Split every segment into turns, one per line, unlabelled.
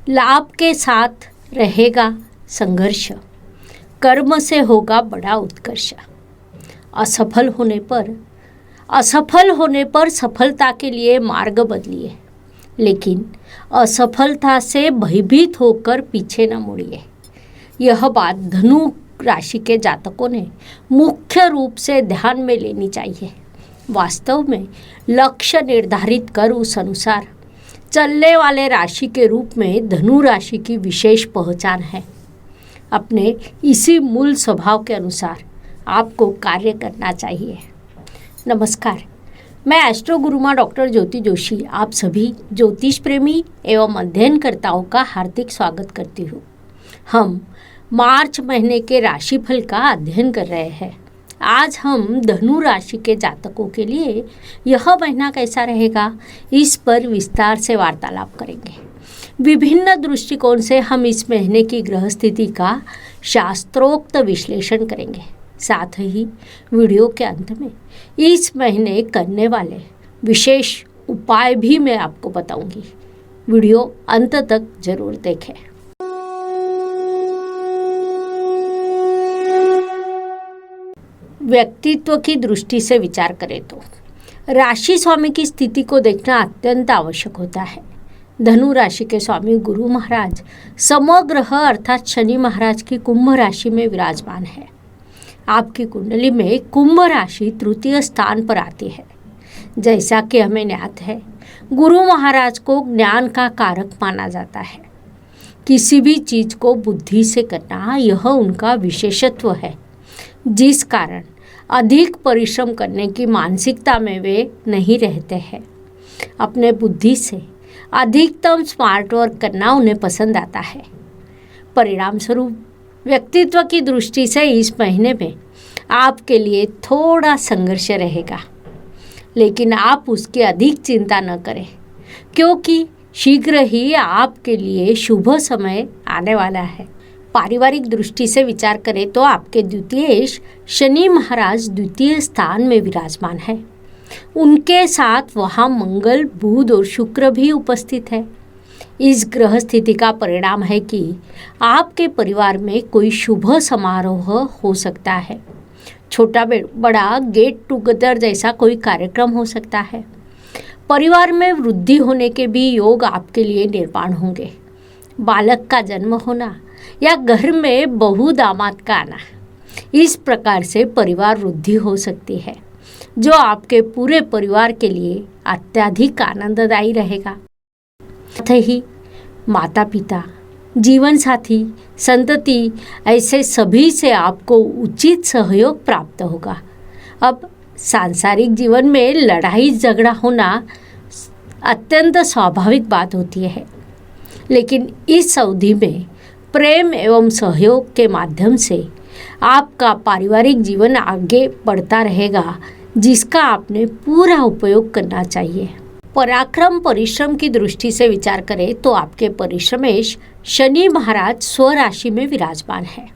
लाभ के साथ रहेगा संघर्ष, कर्म से होगा बड़ा उत्कर्ष। असफल होने पर सफलता के लिए मार्ग बदलिए, लेकिन असफलता से भयभीत होकर पीछे न मुड़िए। यह बात धनु राशि के जातकों ने मुख्य रूप से ध्यान में लेनी चाहिए। वास्तव में लक्ष्य निर्धारित कर उस अनुसार चलने वाले राशि के रूप में धनु राशि की विशेष पहचान है। अपने इसी मूल स्वभाव के अनुसार आपको कार्य करना चाहिए। नमस्कार, मैं एस्ट्रो गुरुमा डॉक्टर ज्योति जोशी आप सभी ज्योतिष प्रेमी एवं अध्ययनकर्ताओं का हार्दिक स्वागत करती हूँ। हम मार्च महीने के राशिफल का अध्ययन कर रहे हैं। आज हम धनु राशि के जातकों के लिए यह महीना कैसा रहेगा, इस पर विस्तार से वार्तालाप करेंगे। विभिन्न दृष्टिकोण से हम इस महीने की ग्रह स्थिति का शास्त्रोक्त विश्लेषण करेंगे। साथ ही वीडियो के अंत में इस महीने करने वाले विशेष उपाय भी मैं आपको बताऊंगी। वीडियो अंत तक जरूर देखें। व्यक्तित्व की दृष्टि से विचार करें तो राशि स्वामी की स्थिति को देखना अत्यंत आवश्यक होता है। धनु राशि के स्वामी गुरु महाराज समग्रह अर्थात शनि महाराज की कुंभ राशि में विराजमान है। आपकी कुंडली में कुंभ राशि तृतीय स्थान पर आती है। जैसा कि हमें ज्ञात है, गुरु महाराज को ज्ञान का कारक माना जाता है। किसी भी चीज को बुद्धि से करना यह उनका विशेषत्व है, जिस कारण अधिक परिश्रम करने की मानसिकता में वे नहीं रहते हैं। अपने बुद्धि से अधिकतम स्मार्ट वर्क करना उन्हें पसंद आता है। परिणाम स्वरूप व्यक्तित्व की दृष्टि से इस महीने में आपके लिए थोड़ा संघर्ष रहेगा, लेकिन आप उसकी अधिक चिंता न करें, क्योंकि शीघ्र ही आपके लिए शुभ समय आने वाला है। पारिवारिक दृष्टि से विचार करें तो आपके द्वितीयेश शनि महाराज द्वितीय स्थान में विराजमान है। उनके साथ वहाँ मंगल, बुध और शुक्र भी उपस्थित है। इस ग्रह स्थिति का परिणाम है कि आपके परिवार में कोई शुभ समारोह हो सकता है। छोटा बड़ा गेट टुगेदर जैसा कोई कार्यक्रम हो सकता है। परिवार में वृद्धि होने के भी योग आपके लिए निर्माण होंगे। बालक का जन्म होना या घर में बहू दामाद का आना, इस प्रकार से परिवार वृद्धि हो सकती है, जो आपके पूरे परिवार के लिए अत्यधिक आनंददायी रहेगा। साथ ही माता पिता, जीवन साथी, संतति ऐसे सभी से आपको उचित सहयोग प्राप्त होगा। अब सांसारिक जीवन में लड़ाई झगड़ा होना अत्यंत स्वाभाविक बात होती है, लेकिन इस अवधि में प्रेम एवं सहयोग के माध्यम से आपका पारिवारिक जीवन आगे बढ़ता रहेगा, जिसका आपने पूरा उपयोग करना चाहिए। पराक्रम परिश्रम की दृष्टि से विचार करें तो आपके परिश्रमेश शनि महाराज स्वराशि में विराजमान है,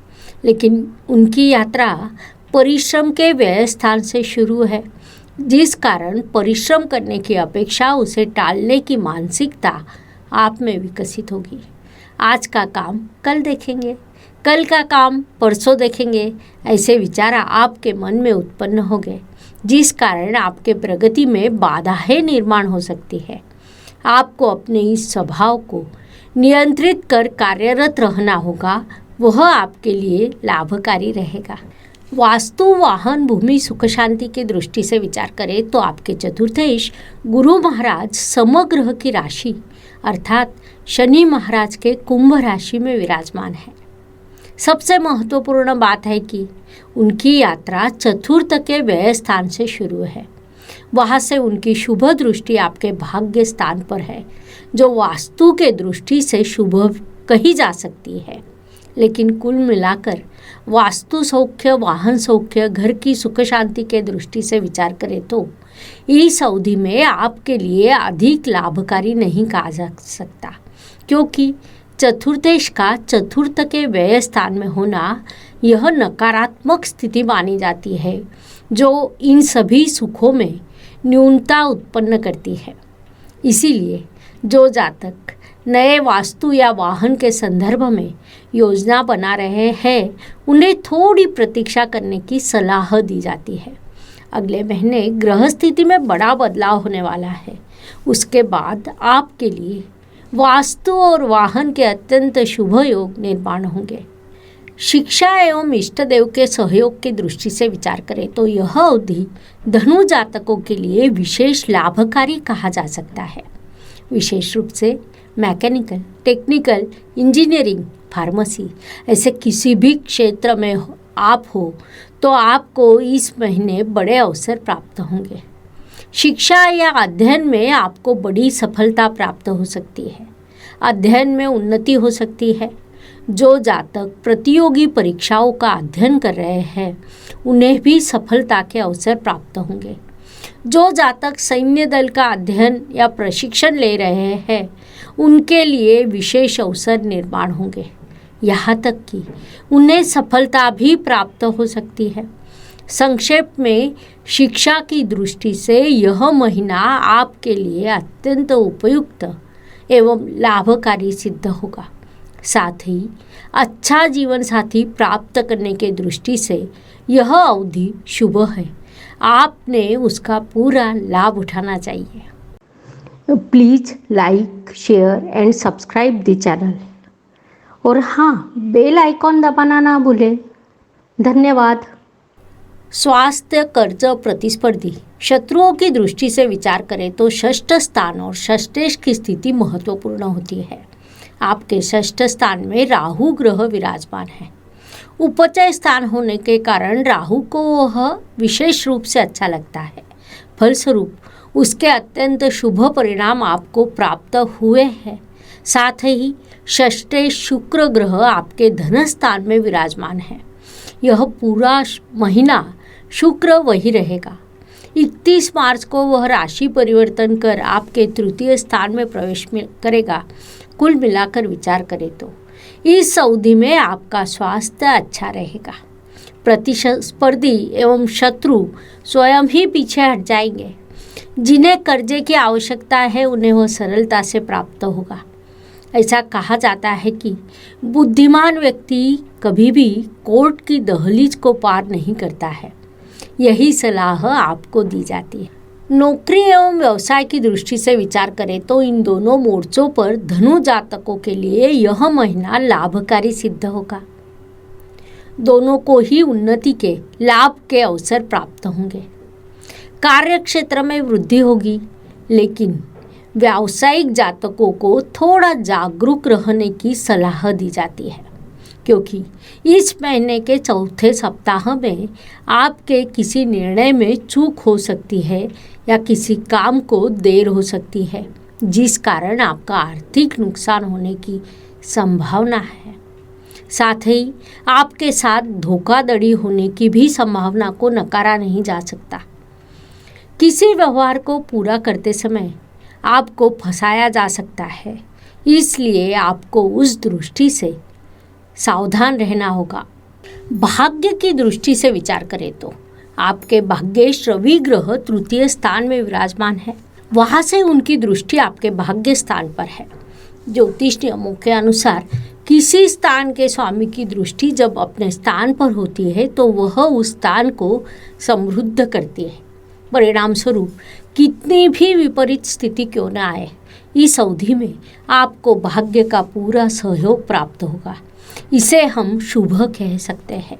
लेकिन उनकी यात्रा परिश्रम के व्यय स्थान से शुरू है, जिस कारण परिश्रम करने की अपेक्षा उसे टालने की मानसिकता आप में विकसित होगी। आज का काम कल देखेंगे, कल का काम परसों देखेंगे, ऐसे विचार आपके मन में उत्पन्न होंगे, जिस कारण आपके प्रगति में बाधाएं निर्माण हो सकती है। आपको अपने इस स्वभाव को नियंत्रित कर कार्यरत रहना होगा, वह आपके लिए लाभकारी रहेगा। वास्तु, वाहन, भूमि, सुख शांति की दृष्टि से विचार करें तो आपके चतुर्थेश गुरु महाराज समग्रह की राशि अर्थात शनि महाराज के कुंभ राशि में विराजमान है। सबसे महत्वपूर्ण बात है कि उनकी यात्रा चतुर्थ के व्यय स्थान से शुरू है। वहाँ से उनकी शुभ दृष्टि आपके भाग्य स्थान पर है, जो वास्तु के दृष्टि से शुभ कही जा सकती है। लेकिन कुल मिलाकर वास्तु सौख्य, वाहन सौख्य, घर की सुख शांति के दृष्टि से विचार करें तो इस अवधि में आपके लिए अधिक लाभकारी नहीं कहा जा सकता, क्योंकि चतुर्थेश का चतुर्थ के व्यय स्थान में होना यह नकारात्मक स्थिति मानी जाती है, जो इन सभी सुखों में न्यूनता उत्पन्न करती है। इसीलिए जो जातक नए वास्तु या वाहन के संदर्भ में योजना बना रहे हैं, उन्हें थोड़ी प्रतीक्षा करने की सलाह दी जाती है। अगले महीने ग्रह स्थिति में बड़ा बदलाव होने वाला है। उसके बाद आपके लिए वास्तु और वाहन के अत्यंत शुभ योग निर्माण होंगे। शिक्षा एवं इष्ट देव के सहयोग की दृष्टि से विचार करें तो यह अवधि धनु जातकों के लिए विशेष लाभकारी कहा जा सकता है। विशेष रूप से मैकेनिकल, टेक्निकल, इंजीनियरिंग, फार्मेसी ऐसे किसी भी क्षेत्र में आप हो तो आपको इस महीने बड़े अवसर प्राप्त होंगे। शिक्षा या अध्ययन में आपको बड़ी सफलता प्राप्त हो सकती है। अध्ययन में उन्नति हो सकती है। जो जातक प्रतियोगी परीक्षाओं का अध्ययन कर रहे हैं उन्हें भी सफलता के अवसर प्राप्त होंगे। जो जातक सैन्य दल का अध्ययन या प्रशिक्षण ले रहे हैं उनके लिए विशेष अवसर निर्माण होंगे। यहाँ तक कि उन्हें सफलता भी प्राप्त हो सकती है। संक्षेप में शिक्षा की दृष्टि से यह महीना आपके लिए अत्यंत उपयुक्त एवं लाभकारी सिद्ध होगा। साथ ही अच्छा जीवन साथी प्राप्त करने के दृष्टि से यह अवधि शुभ है। आपने उसका पूरा लाभ उठाना चाहिए। Please like, share and subscribe the channel और हाँ, बेल आइकॉन दबाना ना भूलें। धन्यवाद। स्वास्थ्य, कर्ज, प्रतिस्पर्धी, शत्रुओं की दृष्टि से विचार करें तो षष्ठ स्थान और षष्ठेश की स्थिति महत्वपूर्ण होती है। आपके षष्ठ स्थान में राहु ग्रह विराजमान है। उपचय स्थान होने के कारण राहु को वह विशेष रूप से अच्छा लगता है। फलस्वरूप उसके अत्यंत शुभ परिणाम आपको प्राप्त हुए हैं। साथ ही षष्ठे शुक्र ग्रह आपके धन स्थान में विराजमान है। यह पूरा महीना शुक्र वही रहेगा। 31 मार्च को वह राशि परिवर्तन कर आपके तृतीय स्थान में प्रवेश करेगा। कुल मिलाकर विचार करें तो इस अवधि में आपका स्वास्थ्य अच्छा रहेगा। प्रतिस्पर्धी एवं शत्रु स्वयं ही पीछे हट जाएंगे। जिन्हें कर्जे की आवश्यकता है उन्हें वह सरलता से प्राप्त होगा। ऐसा कहा जाता है कि बुद्धिमान व्यक्ति कभी भी कोर्ट की दहलीज को पार नहीं करता है। यही सलाह आपको दी जाती है। नौकरी एवं व्यवसाय की दृष्टि से विचार करें तो इन दोनों मोर्चों पर धनु जातकों के लिए यह महीना लाभकारी सिद्ध होगा। दोनों को ही उन्नति के लाभ के अवसर प्राप्त होंगे। कार्य क्षेत्र में वृद्धि होगी, लेकिन व्यावसायिक जातकों को थोड़ा जागरूक रहने की सलाह दी जाती है, क्योंकि इस महीने के चौथे सप्ताह में आपके किसी निर्णय में चूक हो सकती है या किसी काम को देर हो सकती है, जिस कारण आपका आर्थिक नुकसान होने की संभावना है। साथ ही आपके साथ धोखाधड़ी होने की भी संभावना को नकारा नहीं जा सकता। किसी व्यवहार को पूरा करते समय आपको फंसाया जा सकता है, इसलिए आपको उस दृष्टि से सावधान रहना होगा। भाग्य की दृष्टि से विचार करें तो आपके भाग्येश रवि ग्रह तृतीय स्थान में विराजमान है। वहाँ से उनकी दृष्टि आपके भाग्य स्थान पर है। ज्योतिष नियमों के अनुसार किसी स्थान के स्वामी की दृष्टि जब अपने स्थान पर होती है तो वह उस स्थान को समृद्ध करती है। परिणाम स्वरूप कितनी भी विपरीत स्थिति क्यों न आए, इस अवधि में आपको भाग्य का पूरा सहयोग प्राप्त होगा। इसे हम शुभ कह सकते हैं।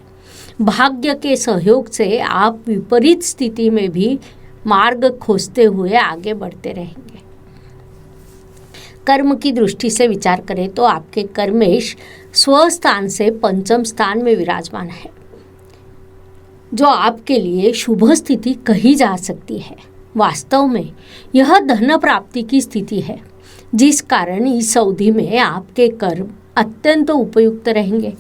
भाग्य के सहयोग से आप विपरीत स्थिति में भी मार्ग खोजते हुए आगे बढ़ते रहेंगे। कर्म की दृष्टि से विचार करें तो आपके कर्मेश स्वस्थान से पंचम स्थान में विराजमान है, जो आपके लिए शुभ स्थिति कही जा सकती है। वास्तव में यह धन प्राप्ति की स्थिति है, जिस कारण इस अवधि में आपके कर्म अत्यंत उपयुक्त रहेंगे।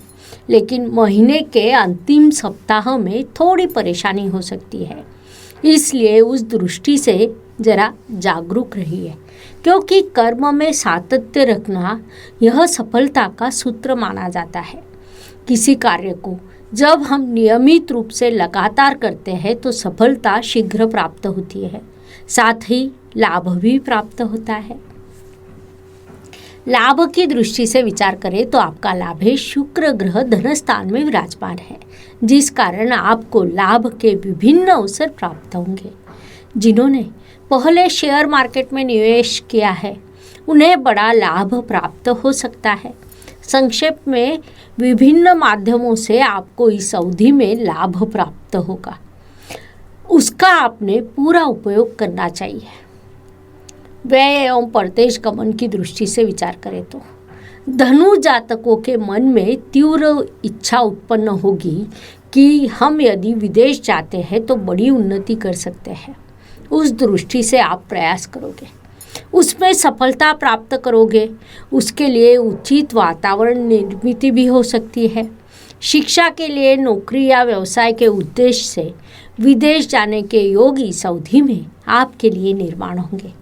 लेकिन महीने के अंतिम सप्ताह में थोड़ी परेशानी हो सकती है, इसलिए उस दृष्टि से जरा जागरूक रहिए, क्योंकि कर्म में सातत्य रखना यह सफलता का सूत्र माना जाता है। किसी कार्य को जब हम नियमित रूप से लगातार करते हैं तो सफलता शीघ्र प्राप्त होती है, साथ ही लाभ भी प्राप्त होता है। लाभ की दृष्टि से विचार करें तो आपका लाभ है शुक्र ग्रह धन स्थान में विराजमान है, जिस कारण आपको लाभ के विभिन्न अवसर प्राप्त होंगे। जिन्होंने पहले शेयर मार्केट में निवेश किया है उन्हें बड़ा लाभ प्राप्त हो सकता है। संक्षेप में विभिन्न माध्यमों से आपको इस अवधि में लाभ प्राप्त होगा, उसका आपने पूरा उपयोग करना चाहिए। व्यय एवं परदेश गमन की दृष्टि से विचार करें तो धनु जातकों के मन में तीव्र इच्छा उत्पन्न होगी कि हम यदि विदेश जाते हैं तो बड़ी उन्नति कर सकते हैं। उस दृष्टि से आप प्रयास करोगे, उसमें सफलता प्राप्त करोगे। उसके लिए उचित वातावरण निर्मित भी हो सकती है। शिक्षा के लिए नौकरी या व्यवसाय के उद्देश्य से विदेश जाने के योग इस अवधि में आपके लिए निर्माण होंगे।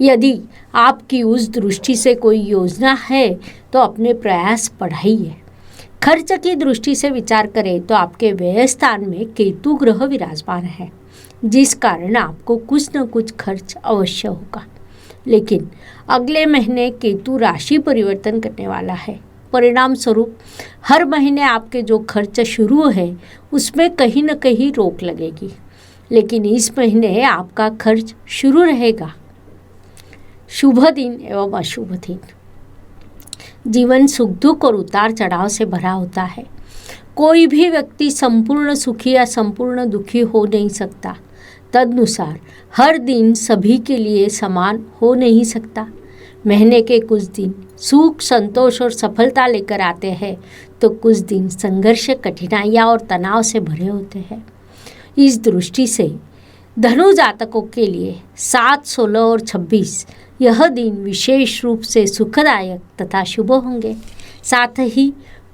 यदि आपकी उस दृष्टि से कोई योजना है तो अपने प्रयास बढ़ाइए। खर्च की दृष्टि से विचार करें तो आपके व्यय स्थान में केतु ग्रह विराजमान है, जिस कारण आपको कुछ न कुछ खर्च अवश्य होगा। लेकिन अगले महीने केतु राशि परिवर्तन करने वाला है। परिणाम स्वरूप हर महीने आपके जो खर्च शुरू है उसमें कहीं न कहीं रोक लगेगी, लेकिन इस महीने आपका खर्च शुरू रहेगा। शुभ दिन एवं अशुभ दिन। जीवन सुख दुख और उतार चढ़ाव से भरा होता है। कोई भी व्यक्ति संपूर्ण सुखी या संपूर्ण दुखी हो नहीं सकता। तदनुसार हर दिन सभी के लिए समान हो नहीं सकता। महीने के कुछ दिन सुख संतोष और सफलता लेकर आते हैं तो कुछ दिन संघर्ष कठिनाइयाँ और तनाव से भरे होते हैं। इस दृष्टि से धनु जातकों के लिए 7, 16 और 26 यह दिन विशेष रूप से सुखदायक तथा शुभ होंगे। साथ ही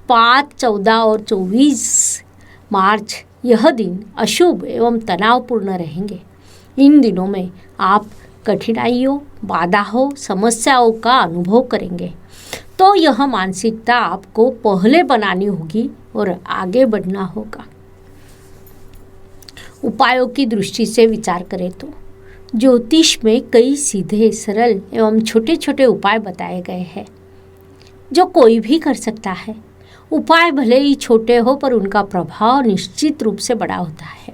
5, 14 और 24 मार्च यह दिन अशुभ एवं तनावपूर्ण रहेंगे। इन दिनों में आप कठिनाइयों, बाधाओं, समस्याओं का अनुभव करेंगे, तो यह मानसिकता आपको पहले बनानी होगी और आगे बढ़ना होगा। उपायों की दृष्टि से विचार करें तो ज्योतिष में कई सीधे, सरल एवं छोटे छोटे उपाय बताए गए हैं जो कोई भी कर सकता है। उपाय भले ही छोटे हो पर उनका प्रभाव निश्चित रूप से बड़ा होता है।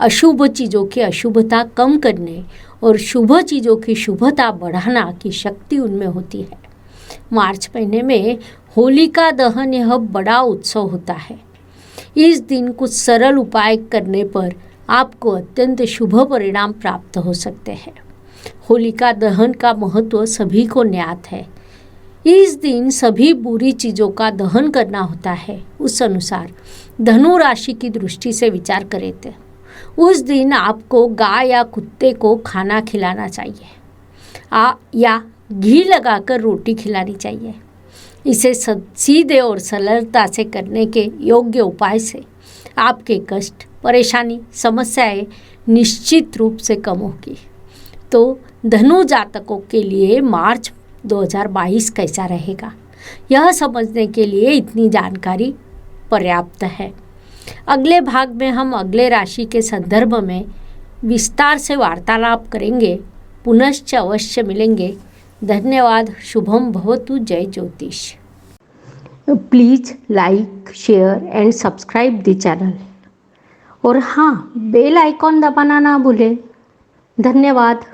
अशुभ चीज़ों की अशुभता कम करने और शुभ चीज़ों की शुभता बढ़ाना की शक्ति उनमें होती है। मार्च महीने में होलिका दहन यह बड़ा उत्सव होता है। इस दिन कुछ सरल उपाय करने पर आपको अत्यंत शुभ परिणाम प्राप्त हो सकते हैं। होलिका दहन का महत्व सभी को ज्ञात है। इस दिन सभी बुरी चीज़ों का दहन करना होता है। उस अनुसार धनु राशि की दृष्टि से विचार करें तो उस दिन आपको गाय या कुत्ते को खाना खिलाना चाहिए या घी लगाकर रोटी खिलानी चाहिए। इसे सीधे और सरलता से करने के योग्य उपाय से आपके कष्ट, परेशानी, समस्याएं निश्चित रूप से कम होगी। तो धनु जातकों के लिए मार्च 2022 कैसा रहेगा, यह समझने के लिए इतनी जानकारी पर्याप्त है। अगले भाग में हम अगले राशि के संदर्भ में विस्तार से वार्तालाप करेंगे। पुनश्च अवश्य मिलेंगे। धन्यवाद। शुभम भवतु। जय ज्योतिष। Please like, share and subscribe the channel और हाँ, बेल आइकॉन दबाना ना भूलें। धन्यवाद।